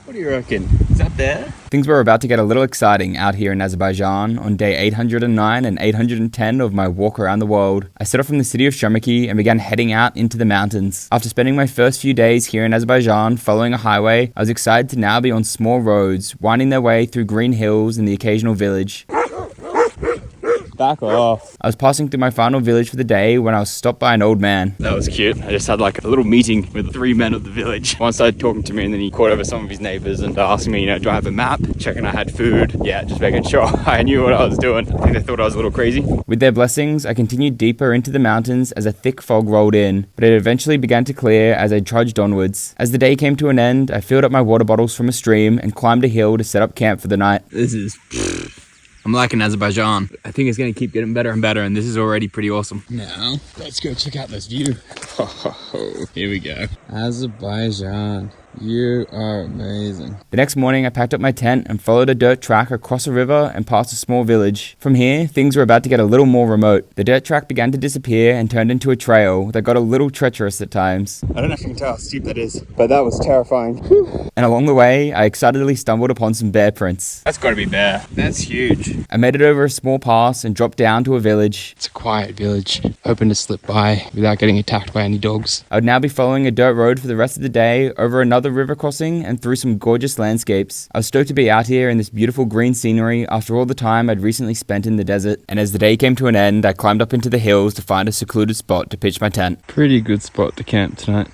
What do you reckon? Is that there? Things were about to get a little exciting out here in Azerbaijan on day 809 and 810 of my walk around the world. I set off from the city of Shamakhi and began heading out into the mountains. After spending my first few days here in Azerbaijan following a highway, I was excited to now be on small roads, winding their way through green hills and the occasional village. Back off. I was passing through my final village for the day when I was stopped by an old man. That was cute. I just had like a little meeting with 3 men of the village. One started talking to me and then he called over some of his neighbors and asking me, do I have a map? Checking I had food. Yeah, just making sure I knew what I was doing. I think they thought I was a little crazy. With their blessings, I continued deeper into the mountains as a thick fog rolled in, but it eventually began to clear as I trudged onwards. As the day came to an end, I filled up my water bottles from a stream and climbed a hill to set up camp for the night. This is... I'm liking Azerbaijan. I think it's going to keep getting better and better, and this is already pretty awesome. Now, let's go check out this view. Here we go. Azerbaijan. You are amazing. The next morning, I packed up my tent and followed a dirt track across a river and past a small village. From here, things were about to get a little more remote. The dirt track began to disappear and turned into a trail that got a little treacherous at times. I don't know if you can tell how steep that is, but that was terrifying. And along the way, I excitedly stumbled upon some bear prints. That's got to be bear. That's huge. I made it over a small pass and dropped down to a village. It's a quiet village, hoping to slip by without getting attacked by any dogs. I would now be following a dirt road for the rest of the day, over another river crossing and through some gorgeous landscapes. I was stoked to be out here in this beautiful green scenery after all the time I'd recently spent in the desert. And as the day came to an end, I climbed up into the hills to find a secluded spot to pitch my tent. Pretty good spot to camp tonight.